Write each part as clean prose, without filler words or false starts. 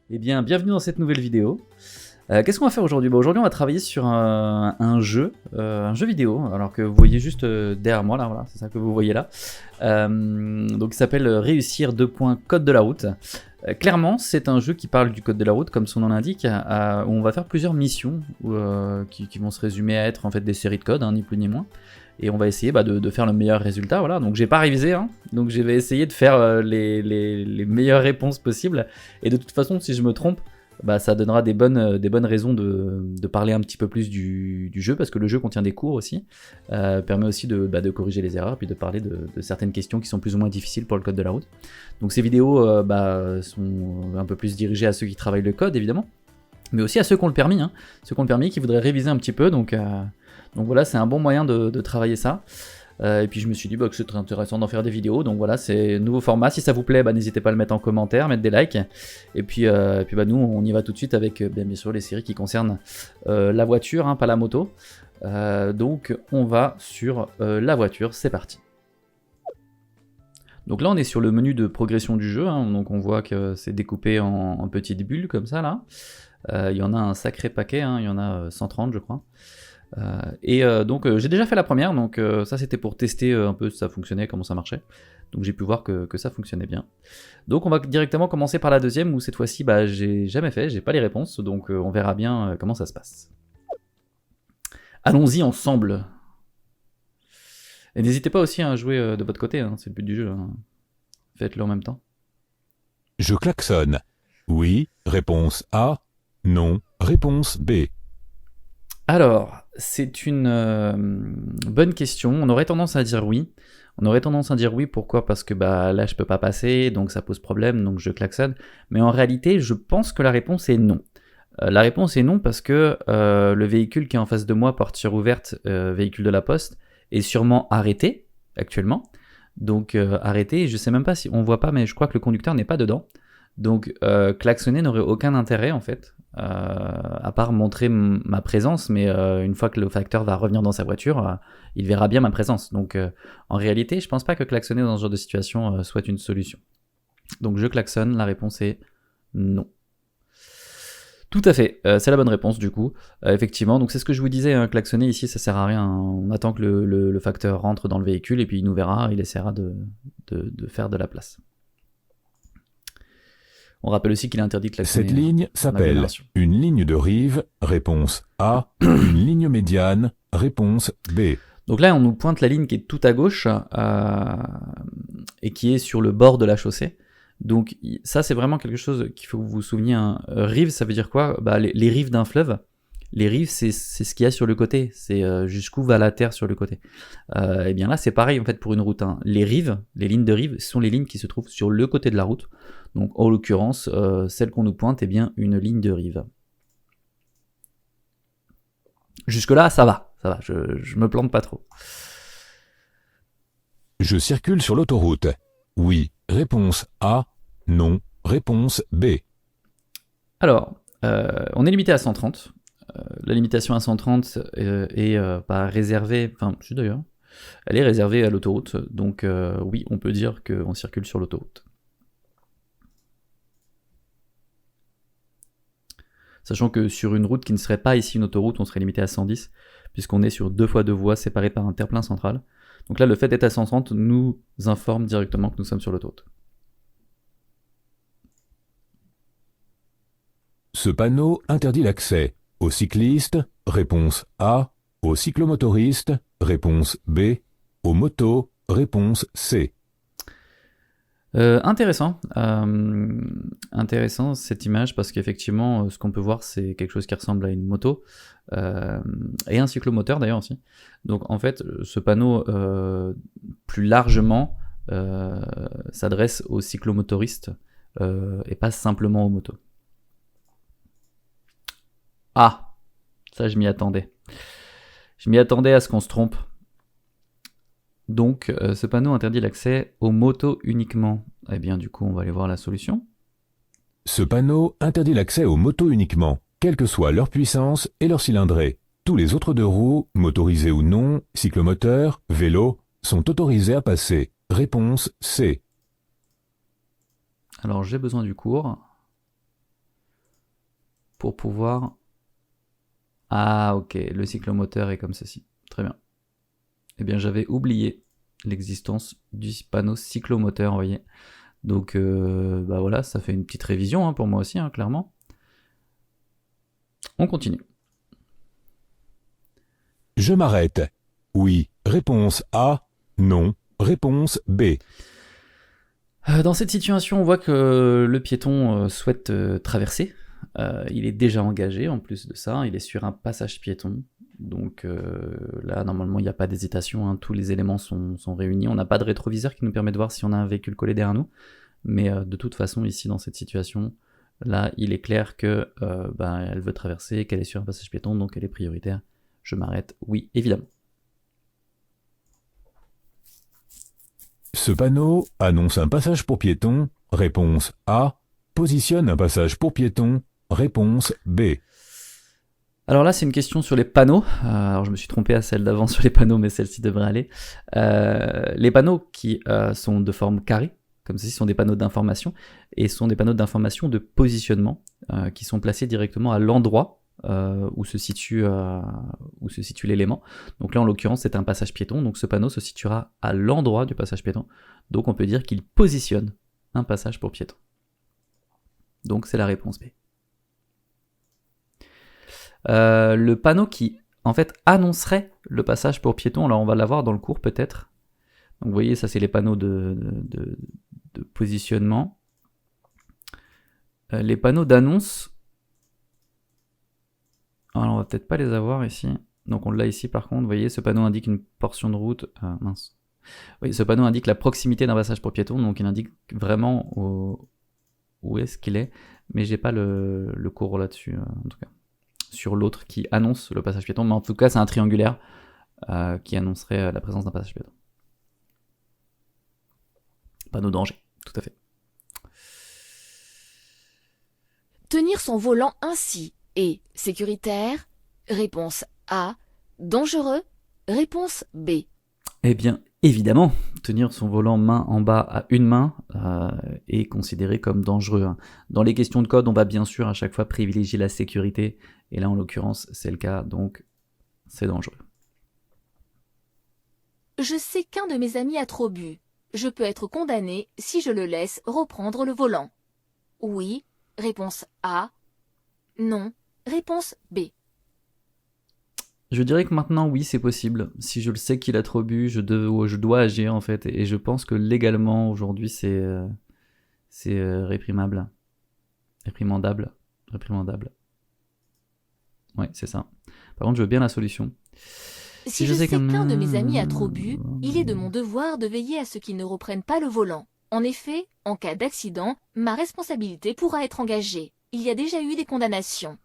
Eh bien, bienvenue dans cette nouvelle vidéo. Qu'est-ce qu'on va faire aujourd'hui? Aujourd'hui, on va travailler sur un jeu vidéo, alors que vous voyez juste derrière moi, là, voilà, c'est ça que vous voyez là. Donc, il s'appelle Réussir 2 Code de la route. Clairement, c'est un jeu qui parle du code de la route, comme son nom l'indique, où on va faire plusieurs missions qui vont se résumer à être en fait des séries de codes, hein, ni plus ni moins. Et on va essayer de faire le meilleur résultat, voilà. Donc j'ai pas révisé, hein, donc je vais essayer de faire les meilleures réponses possibles. Et de toute façon, si je me trompe, ça donnera des bonnes raisons de parler un petit peu plus du jeu, parce que le jeu contient des cours aussi, permet aussi de corriger les erreurs, puis de parler de certaines questions qui sont plus ou moins difficiles pour le code de la route. Donc ces vidéos sont un peu plus dirigées à ceux qui travaillent le code, évidemment, mais aussi à ceux qui ont le permis, hein, qui voudraient réviser un petit peu, donc voilà, c'est un bon moyen de travailler ça. Et puis je me suis dit que c'est très intéressant d'en faire des vidéos, donc voilà, c'est nouveau format. Si ça vous plaît, n'hésitez pas à le mettre en commentaire, mettre des likes. Et puis nous, on y va tout de suite avec bien sûr les séries qui concernent la voiture, hein, pas la moto. Donc on va sur la voiture, c'est parti. Donc là on est sur le menu de progression du jeu, hein, donc on voit que c'est découpé en petites bulles comme ça là. Il y en a un sacré paquet, hein, il y en a 130 je crois. Donc j'ai déjà fait la première, donc ça c'était pour tester un peu si ça fonctionnait, comment ça marchait. Donc j'ai pu voir que ça fonctionnait bien. Donc on va directement commencer par la deuxième, où cette fois-ci j'ai jamais fait, j'ai pas les réponses, donc on verra bien comment ça se passe. Allons-y ensemble. Et n'hésitez pas aussi à jouer de votre côté, hein, c'est le but du jeu, hein. Faites-le en même temps. Je klaxonne. Oui, réponse A. Non, réponse B. Alors, c'est une bonne question. On aurait tendance à dire oui. Pourquoi? Parce que là, je peux pas passer, donc ça pose problème, donc je klaxonne. Mais en réalité, je pense que la réponse est non. La réponse est non parce que le véhicule qui est en face de moi, portière ouverte, véhicule de la Poste, est sûrement arrêté actuellement. Donc arrêté, je sais même pas si on voit pas, mais je crois que le conducteur n'est pas dedans. Donc klaxonner n'aurait aucun intérêt en fait, à part montrer ma présence, mais une fois que le facteur va revenir dans sa voiture, il verra bien ma présence. Donc en réalité, je pense pas que klaxonner dans ce genre de situation soit une solution. Donc je klaxonne, la réponse est non. Tout à fait, c'est la bonne réponse du coup. Effectivement, donc c'est ce que je vous disais, hein, klaxonner ici ça sert à rien, hein. On attend que le facteur rentre dans le véhicule et puis il nous verra, il essaiera de faire de la place. On rappelle aussi qu'il est interdit de klaxonner. Cette ligne s'appelle une ligne de rive, réponse A, une ligne médiane, réponse B. Donc là, on nous pointe la ligne qui est tout à gauche et qui est sur le bord de la chaussée. Donc ça, c'est vraiment quelque chose qu'il faut que vous vous souveniez, hein. Rive, ça veut dire quoi? Les rives d'un fleuve. Les rives, c'est ce qu'il y a sur le côté, c'est jusqu'où va la terre sur le côté. Et bien là, c'est pareil en fait pour une route, hein. Les rives, les lignes de rive, sont les lignes qui se trouvent sur le côté de la route. Donc en l'occurrence, celle qu'on nous pointe est bien une ligne de rive. Jusque là, ça va, je me plante pas trop. Je circule sur l'autoroute. Oui, réponse A. Non, réponse B. Alors, on est limité à 130. La limitation à 130 est pas réservée, enfin si d'ailleurs, elle est réservée à l'autoroute, donc oui, on peut dire qu'on circule sur l'autoroute. Sachant que sur une route qui ne serait pas ici une autoroute, on serait limité à 110, puisqu'on est sur 2 fois 2 voies séparées par un terre-plein central. Donc là, le fait d'être à 130 nous informe directement que nous sommes sur l'autoroute. Ce panneau interdit l'accès aux cyclistes, réponse A, aux cyclomotoristes, réponse B, aux motos, réponse C. Intéressant cette image, parce qu'effectivement, ce qu'on peut voir, c'est quelque chose qui ressemble à une moto, et un cyclomoteur d'ailleurs aussi. Donc en fait, ce panneau, plus largement, s'adresse aux cyclomotoristes, et pas simplement aux motos. Ah, ça je m'y attendais. Je m'y attendais à ce qu'on se trompe. Donc ce panneau interdit l'accès aux motos uniquement. Eh bien du coup on va aller voir la solution. Ce panneau interdit l'accès aux motos uniquement, quelle que soit leur puissance et leur cylindrée. Tous les autres deux roues, motorisés ou non, cyclomoteurs, vélos, sont autorisés à passer. Réponse C. Alors j'ai besoin du cours. pour pouvoir... Ah, ok, le cyclomoteur est comme ceci. Très bien. Eh bien, j'avais oublié l'existence du panneau cyclomoteur, vous voyez. Donc, bah voilà, ça fait une petite révision pour moi aussi, clairement. On continue. Je m'arrête. Oui. Réponse A. Non. Réponse B. Dans cette situation, on voit que le piéton souhaite traverser. Il est déjà engagé en plus de ça, il est sur un passage piéton. Donc là, normalement, il n'y a pas d'hésitation, tous les éléments sont réunis. On n'a pas de rétroviseur qui nous permet de voir si on a un véhicule collé derrière nous. Mais de toute façon, ici, dans cette situation, là, il est clair que elle veut traverser, qu'elle est sur un passage piéton, donc elle est prioritaire. Je m'arrête, oui, évidemment. Ce panneau annonce un passage pour piétons. Réponse A. Positionne un passage pour piétons. Réponse B. Alors là, c'est une question sur les panneaux. Alors je me suis trompé à celle d'avant sur les panneaux, mais celle-ci devrait aller. Les panneaux qui sont de forme carrée, comme ceci, sont des panneaux d'information, et sont des panneaux d'information de positionnement, qui sont placés directement à l'endroit où se situe l'élément. Donc là, en l'occurrence, c'est un passage piéton, donc ce panneau se situera à l'endroit du passage piéton. Donc on peut dire qu'il positionne un passage pour piéton. Donc c'est la réponse B. Le panneau qui, en fait, annoncerait le passage pour piéton, alors on va l'avoir dans le cours peut-être. Donc vous voyez, ça c'est les panneaux de positionnement. Les panneaux d'annonce, alors on va peut-être pas les avoir ici. Donc on l'a ici par contre, vous voyez, ce panneau indique une portion de route. Mince. Oui, ce panneau indique la proximité d'un passage pour piéton, donc il indique vraiment où est-ce qu'il est, mais j'ai pas le cours là-dessus en tout cas. Sur l'autre qui annonce le passage piéton, mais en tout cas c'est un triangulaire qui annoncerait la présence d'un passage piéton. Panneau danger, tout à fait. Tenir son volant ainsi est sécuritaire? Réponse A. Dangereux? Réponse B. Eh bien, évidemment, tenir son volant main en bas à une main est considéré comme dangereux. Dans les questions de code, on va bien sûr à chaque fois privilégier la sécurité, et là en l'occurrence c'est le cas, donc c'est dangereux. Je sais qu'un de mes amis a trop bu. Je peux être condamné si je le laisse reprendre le volant. Oui. Réponse A. Non. Réponse B. Je dirais que maintenant, oui, c'est possible. Si je le sais qu'il a trop bu, je dois agir en fait. Et je pense que légalement, aujourd'hui, c'est réprimable. Réprimandable. Ouais, c'est ça. Par contre, je veux bien la solution. Si je sais qu'un de mes amis a trop bu, il est de mon devoir de veiller à ce qu'il ne reprenne pas le volant. En effet, en cas d'accident, ma responsabilité pourra être engagée. Il y a déjà eu des condamnations.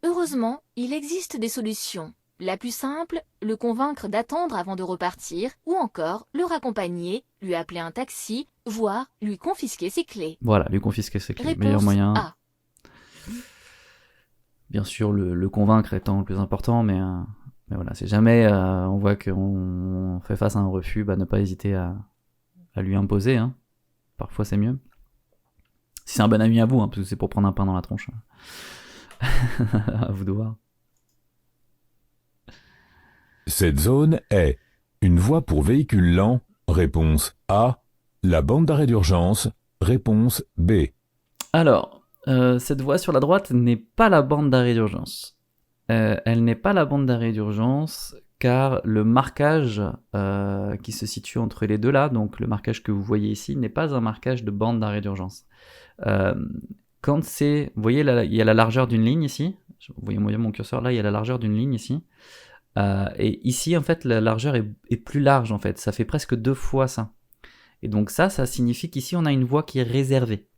Heureusement, il existe des solutions. La plus simple, le convaincre d'attendre avant de repartir, ou encore le raccompagner, lui appeler un taxi, voire lui confisquer ses clés. Voilà, lui confisquer ses clés. Réponse Meilleur moyen. A. Bien sûr, le convaincre étant le plus important, mais voilà, si jamais on voit qu'on fait face à un refus, ne pas hésiter à lui imposer. Parfois, c'est mieux. Si c'est un bon ami à vous, parce que c'est pour prendre un pain dans la tronche. À vous de voir. Cette zone est une voie pour véhicules lents. Réponse A. La bande d'arrêt d'urgence. Réponse B. Alors, cette voie sur la droite n'est pas la bande d'arrêt d'urgence. Elle n'est pas la bande d'arrêt d'urgence car le marquage qui se situe entre les deux là, donc le marquage que vous voyez ici, n'est pas un marquage de bande d'arrêt d'urgence. Quand c'est, vous voyez là, il y a la largeur d'une ligne ici, vous voyez mon curseur là, il y a la largeur d'une ligne ici, et ici en fait la largeur est plus large en fait, ça fait presque 2 fois ça. Et donc ça signifie qu'ici on a une voie qui est réservée.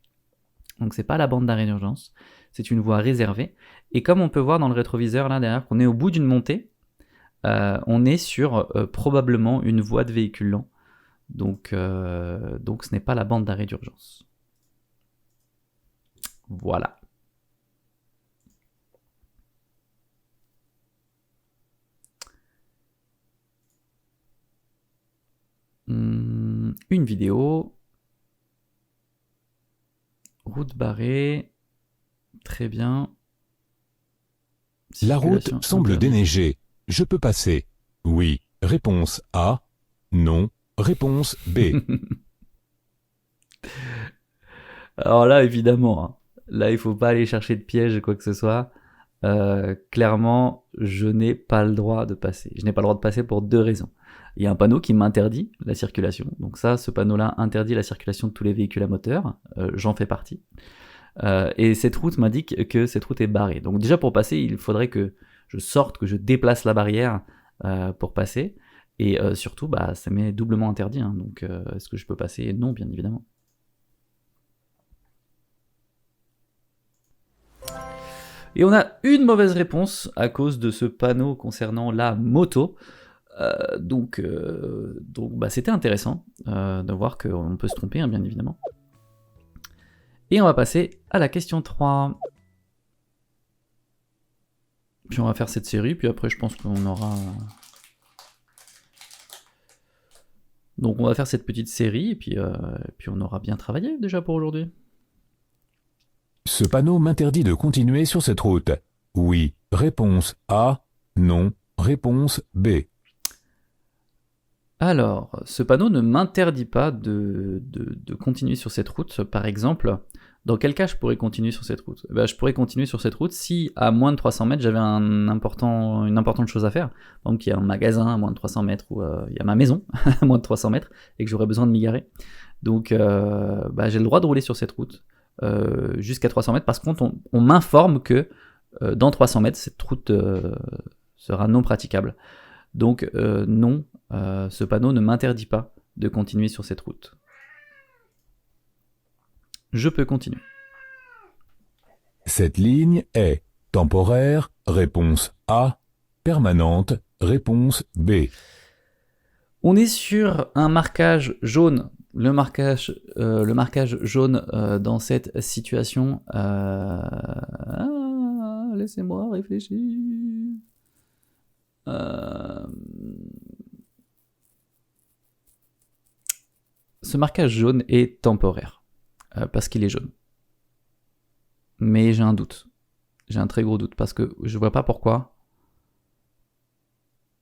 Donc c'est pas la bande d'arrêt d'urgence, c'est une voie réservée. Et comme on peut voir dans le rétroviseur là derrière qu'on est au bout d'une montée, on est sur probablement une voie de véhicule lent. Donc ce n'est pas la bande d'arrêt d'urgence. Voilà. Une vidéo. Route barrée. Très bien. La route Circulation semble interdite. déneigée. Je peux passer. Oui. Réponse A. Non. Réponse B. Alors là, évidemment, hein, là, il faut pas aller chercher de piège, quoi que ce soit. Clairement, je n'ai pas le droit de passer. Je n'ai pas le droit de passer pour 2 raisons. Il y a un panneau qui m'interdit la circulation. Donc ça, ce panneau-là interdit la circulation de tous les véhicules à moteur. J'en fais partie. Et cette route m'indique que cette route est barrée. Donc déjà, pour passer, il faudrait que je sorte, que je déplace la barrière pour passer. Et surtout, bah, ça m'est doublement interdit. Hein. Donc est-ce que je peux passer? Non, bien évidemment. Et on a une mauvaise réponse à cause de ce panneau concernant la moto. Donc bah, c'était intéressant de voir qu'on peut se tromper, hein, bien évidemment. Et on va passer à la question 3. Puis on va faire cette série, puis après je pense qu'on aura... Donc on va faire cette petite série, et puis on aura bien travaillé déjà pour aujourd'hui. Ce panneau m'interdit de continuer sur cette route. Oui. Réponse A. Non. Réponse B. Alors, ce panneau ne m'interdit pas de continuer sur cette route. Par exemple, dans quel cas je pourrais continuer sur cette route? Je pourrais continuer sur cette route si, à moins de 300 mètres, j'avais une importante chose à faire. Donc, il y a un magasin à moins de 300 mètres, ou il y a ma maison à moins de 300 mètres, et que j'aurais besoin de m'y garer. Donc, j'ai le droit de rouler sur cette route jusqu'à 300 mètres. Par contre, on m'informe que dans 300 mètres, cette route sera non praticable. Donc, non, ce panneau ne m'interdit pas de continuer sur cette route. Je peux continuer. Cette ligne est temporaire. Réponse A. Permanente. Réponse B. On est sur un marquage jaune. Le marquage jaune dans cette situation. Laissez-moi réfléchir. Ce marquage jaune est temporaire parce qu'il est jaune. Mais j'ai un doute. J'ai un très gros doute parce que je vois pas pourquoi.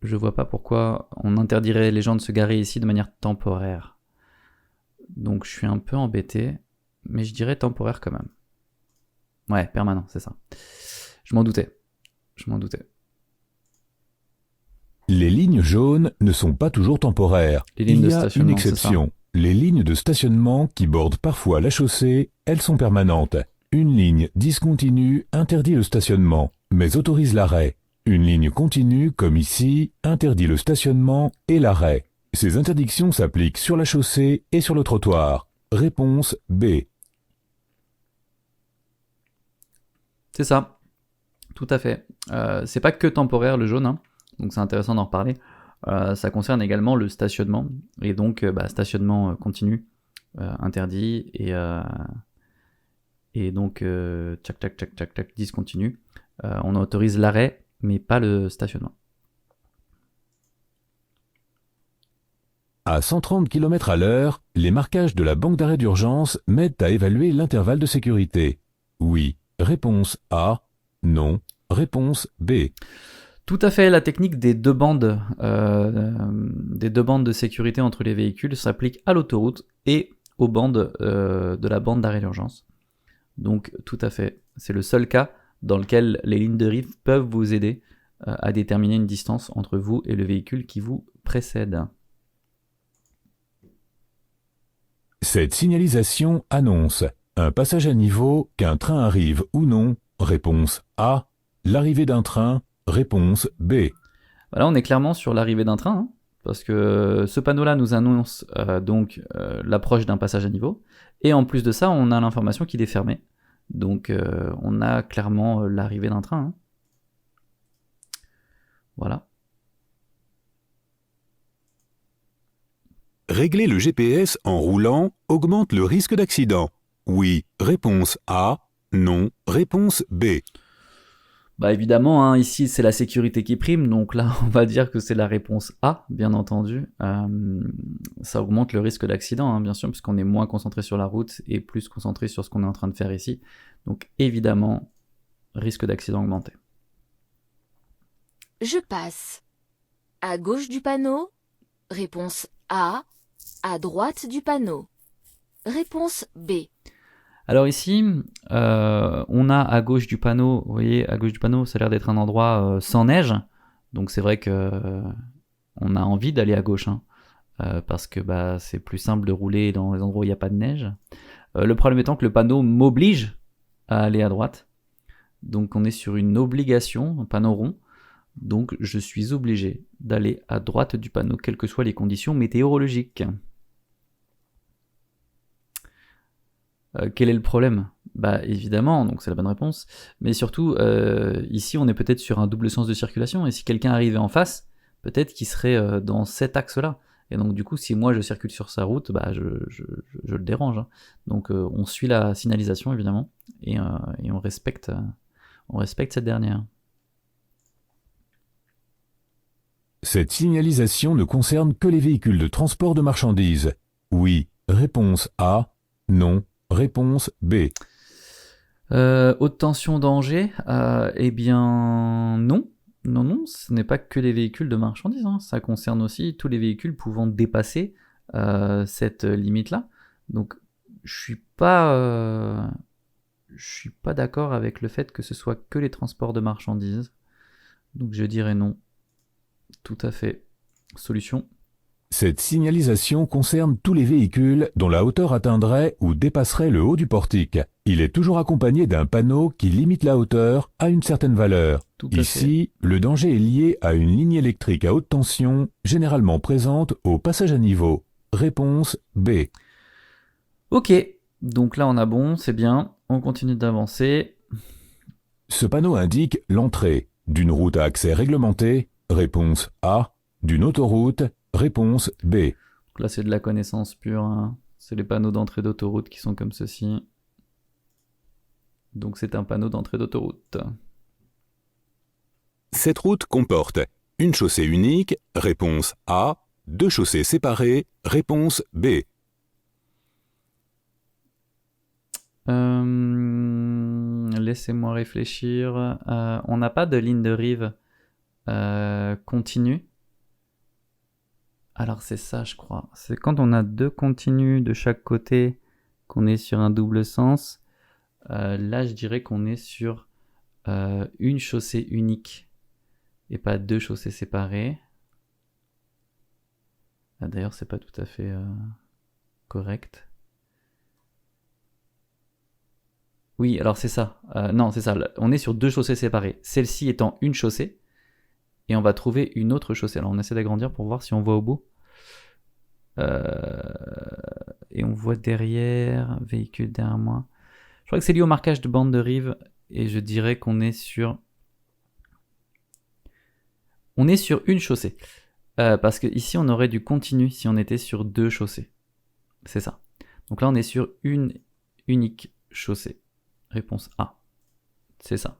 Je vois pas pourquoi on interdirait les gens de se garer ici de manière temporaire. Donc je suis un peu embêté, mais je dirais temporaire quand même. Ouais, permanent, c'est ça. Je m'en doutais. Les lignes jaunes ne sont pas toujours temporaires. Les lignes Il de y a une stationnement, exception. Les lignes de stationnement qui bordent parfois la chaussée, elles sont permanentes. Une ligne discontinue interdit le stationnement, mais autorise l'arrêt. Une ligne continue, comme ici, interdit le stationnement et l'arrêt. Ces interdictions s'appliquent sur la chaussée et sur le trottoir. Réponse B. C'est ça. Tout à fait. C'est pas que temporaire le jaune, hein. Donc c'est intéressant d'en reparler. Ça concerne également le stationnement. Et donc stationnement continu interdit et donc tac discontinu. On autorise l'arrêt mais pas le stationnement. À 130 km/h, les marquages de la banque d'arrêt d'urgence m'aident à évaluer l'intervalle de sécurité. Oui. Réponse A. Non. Réponse B. Tout à fait, la technique des deux bandes de sécurité entre les véhicules s'applique à l'autoroute et aux bandes de la bande d'arrêt d'urgence. Donc tout à fait, c'est le seul cas dans lequel les lignes de rive peuvent vous aider à déterminer une distance entre vous et le véhicule qui vous précède. Cette signalisation annonce un passage à niveau, qu'un train arrive ou non. Réponse A. L'arrivée d'un train. Réponse B. Voilà, on est clairement sur l'arrivée d'un train, hein, parce que ce panneau-là nous annonce l'approche d'un passage à niveau, et en plus de ça, on a l'information qu'il est fermé. Donc on a clairement l'arrivée d'un train. Hein. Voilà. Régler le GPS en roulant augmente le risque d'accident. Oui. Réponse A. Non. Réponse B. Bah évidemment, hein, ici c'est la sécurité qui prime, donc là on va dire que c'est la réponse A, bien entendu. Ça augmente le risque d'accident, hein, bien sûr, puisqu'on est moins concentré sur la route et plus concentré sur ce qu'on est en train de faire ici. Donc évidemment, risque d'accident augmenté. Je passe. À gauche du panneau? Réponse A. À droite du panneau? Réponse B. Alors ici, on a à gauche du panneau, vous voyez, à gauche du panneau, ça a l'air d'être un endroit sans neige. Donc c'est vrai que on a envie d'aller à gauche, hein, parce que c'est plus simple de rouler dans les endroits où il n'y a pas de neige. Le problème étant que le panneau m'oblige à aller à droite. Donc on est sur une obligation, un panneau rond. Donc je suis obligé d'aller à droite du panneau, quelles que soient les conditions météorologiques. Quel est le problème? Évidemment, donc c'est la bonne réponse. Mais surtout, ici on est peut-être sur un double sens de circulation. Et si quelqu'un arrivait en face, peut-être qu'il serait dans cet axe-là. Et donc du coup, si moi je circule sur sa route, je le dérange, hein. Donc on suit la signalisation évidemment. Et on respecte cette dernière. Cette signalisation ne concerne que les véhicules de transport de marchandises. Oui, réponse A. Non, réponse B. Haute tension danger, eh bien non. Non, ce n'est pas que les véhicules de marchandises, hein. Ça concerne aussi tous les véhicules pouvant dépasser cette limite-là. Donc je suis pas d'accord avec le fait que ce soit que les transports de marchandises. Donc je dirais non. Tout à fait. Solution. Cette signalisation concerne tous les véhicules dont la hauteur atteindrait ou dépasserait le haut du portique. Il est toujours accompagné d'un panneau qui limite la hauteur à une certaine valeur. Ici, le danger est lié à une ligne électrique à haute tension, généralement présente au passage à niveau. Réponse B. Ok, donc là on a bon, c'est bien, on continue d'avancer. Ce panneau indique l'entrée d'une route à accès réglementé. Réponse A. D'une autoroute. Réponse B. Donc là c'est de la connaissance pure, hein. C'est les panneaux d'entrée d'autoroute qui sont comme ceci. Donc c'est un panneau d'entrée d'autoroute. Cette route comporte une chaussée unique. Réponse A. Deux chaussées séparées. Réponse B. Laissez-moi réfléchir. On n'a pas de ligne de rive continue. Alors c'est ça, je crois. C'est quand on a deux continues de chaque côté qu'on est sur un double sens. Là, je dirais qu'on est sur une chaussée unique et pas deux chaussées séparées. D'ailleurs, c'est pas tout à fait correct. Oui, alors c'est ça. Non, c'est ça. On est sur deux chaussées séparées. Celle-ci étant une chaussée. Et on va trouver une autre chaussée. Alors on essaie d'agrandir pour voir si on voit au bout. Et on voit derrière, véhicule derrière moi. Je crois que c'est lié au marquage de bande de rive. Et je dirais qu'on est sur... On est sur une chaussée. Parce que ici on aurait du continu si on était sur deux chaussées. C'est ça. Donc là on est sur une unique chaussée. Réponse A. C'est ça.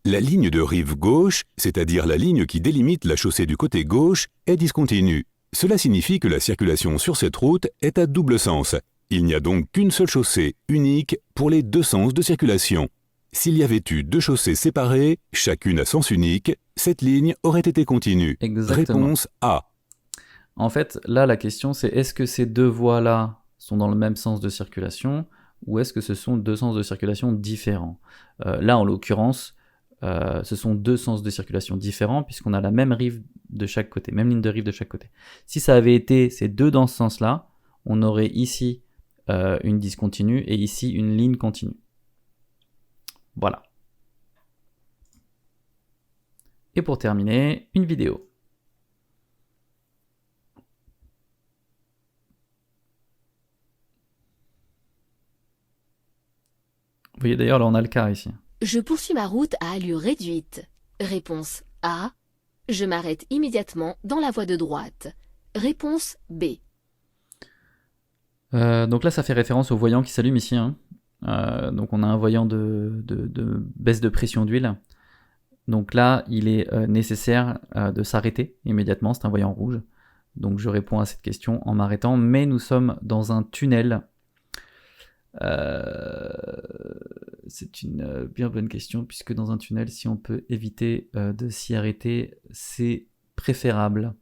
La ligne de rive gauche, c'est-à-dire la ligne qui délimite la chaussée du côté gauche, est discontinue. Cela signifie que la circulation sur cette route est à double sens. Il n'y a donc qu'une seule chaussée unique pour les deux sens de circulation. S'il y avait eu deux chaussées séparées, chacune à sens unique, cette ligne aurait été continue. Exactement. Réponse A. En fait, là, la question, c'est est-ce que ces deux voies-là sont dans le même sens de circulation ou est-ce que ce sont deux sens de circulation différents? Là, en l'occurrence, ce sont deux sens de circulation différents puisqu'on a la même rive de chaque côté, même ligne de rive de chaque côté. Si ça avait été ces deux dans ce sens-là, on aurait ici une discontinue et ici une ligne continue. Voilà. Et pour terminer, une vidéo. Vous voyez d'ailleurs, là on a le cas ici. Je poursuis ma route à allure réduite. Réponse A. Je m'arrête immédiatement dans la voie de droite. Réponse B. Donc là ça fait référence au voyant qui s'allume ici, hein. Donc on a un voyant de baisse de pression d'huile. Donc là il est nécessaire de s'arrêter immédiatement, c'est un voyant rouge. Donc je réponds à cette question en m'arrêtant, mais nous sommes dans un tunnel. C'est une bien bonne question, puisque dans un tunnel, si on peut éviter de s'y arrêter, c'est préférable.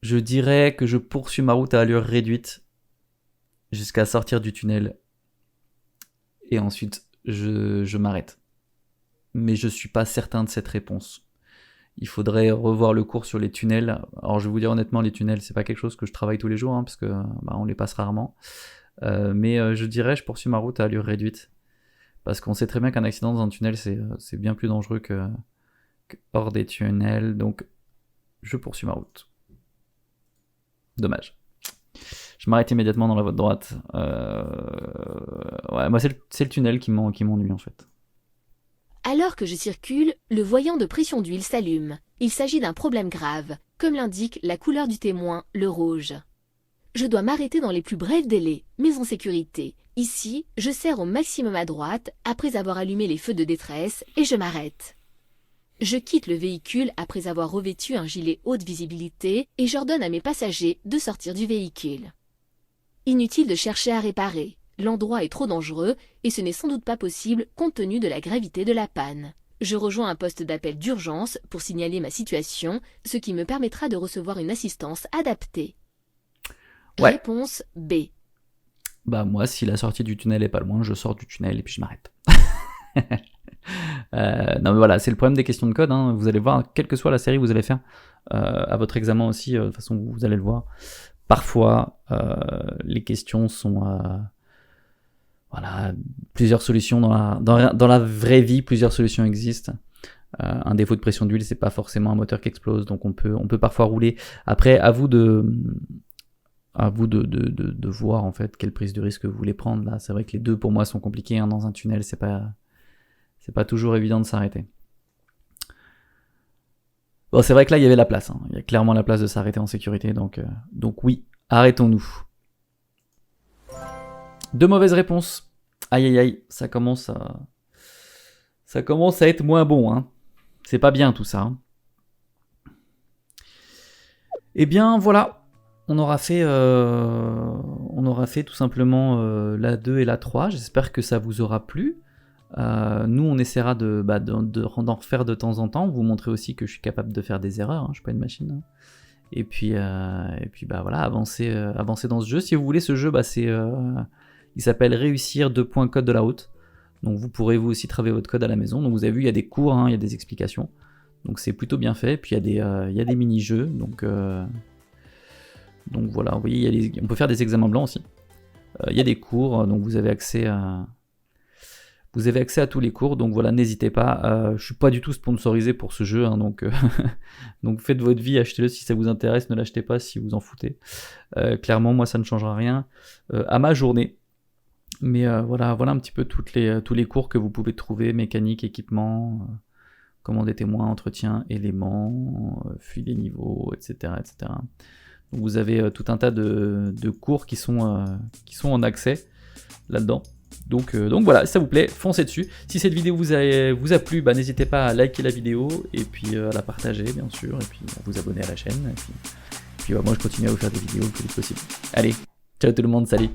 Je dirais que je poursuis ma route à allure réduite jusqu'à sortir du tunnel. Et ensuite, je m'arrête. Mais je suis pas certain de cette réponse. Il faudrait revoir le cours sur les tunnels. Alors je vais vous dire honnêtement, les tunnels, c'est pas quelque chose que je travaille tous les jours, parce que on les passe rarement. Mais je dirais, je poursuis ma route à allure réduite. Parce qu'on sait très bien qu'un accident dans un tunnel, c'est bien plus dangereux que hors des tunnels. Donc, je poursuis ma route. Dommage. Je m'arrête immédiatement dans la voie de droite. Ouais, moi, c'est le tunnel qui m'ennuie, en fait. Alors que je circule, le voyant de pression d'huile s'allume. Il s'agit d'un problème grave, comme l'indique la couleur du témoin, le rouge. Je dois m'arrêter dans les plus brefs délais, mais en sécurité. Ici, je serre au maximum à droite, après avoir allumé les feux de détresse, et je m'arrête. Je quitte le véhicule après avoir revêtu un gilet haute visibilité, et j'ordonne à mes passagers de sortir du véhicule. Inutile de chercher à réparer. L'endroit est trop dangereux et ce n'est sans doute pas possible compte tenu de la gravité de la panne. Je rejoins un poste d'appel d'urgence pour signaler ma situation, ce qui me permettra de recevoir une assistance adaptée. Ouais. Réponse B. Bah moi, si la sortie du tunnel est pas loin, je sors du tunnel et puis je m'arrête. Non mais voilà, c'est le problème des questions de code, hein. Vous allez voir, quelle que soit la série que vous allez faire, à votre examen aussi, de toute façon vous allez le voir, parfois les questions sont... Voilà, plusieurs solutions dans la vraie vie, plusieurs solutions existent. Un défaut de pression d'huile, c'est pas forcément un moteur qui explose, donc on peut parfois rouler. Après, à vous de voir en fait quelle prise de risque vous voulez prendre. Là, c'est vrai que les deux pour moi sont compliqués, hein. Dans un tunnel, c'est pas toujours évident de s'arrêter. Bon, c'est vrai que là, il y avait la place, hein. Il y a clairement la place de s'arrêter en sécurité, donc oui, arrêtons-nous. 2 mauvaises réponses. Aïe aïe aïe, ça commence à être moins bon, hein. C'est pas bien tout ça, hein. Eh bien voilà, on aura fait tout simplement la 2 et la 3. J'espère que ça vous aura plu. Nous on essaiera d'en refaire de temps en temps, vous montrer aussi que je suis capable de faire des erreurs, hein. Je suis pas une machine, hein. Et puis voilà, avancer dans ce jeu. Si vous voulez ce jeu, il s'appelle Réussir 2 points code de la route. Donc vous pourrez vous aussi travailler votre code à la maison. Donc vous avez vu, il y a des cours, hein, il y a des explications. Donc c'est plutôt bien fait. Puis il y a des mini-jeux. Donc voilà, vous voyez, on peut faire des examens blancs aussi. Il y a des cours, donc vous avez accès à tous les cours. Donc voilà, n'hésitez pas. Je suis pas du tout sponsorisé pour ce jeu, hein, donc faites votre vie, achetez-le si ça vous intéresse. Ne l'achetez pas si vous en foutez. Clairement, moi ça ne changera rien à ma journée. Mais voilà un petit peu tous les cours que vous pouvez trouver, mécanique, équipement, commande des témoins, entretien, éléments, fuite des niveaux, etc. Donc vous avez tout un tas de cours qui sont en accès là-dedans. Donc voilà, si ça vous plaît, foncez dessus. Si cette vidéo vous a plu, n'hésitez pas à liker la vidéo et puis à la partager bien sûr, et puis à vous abonner à la chaîne. Et puis moi je continue à vous faire des vidéos le plus vite possible. Allez, ciao tout le monde, salut!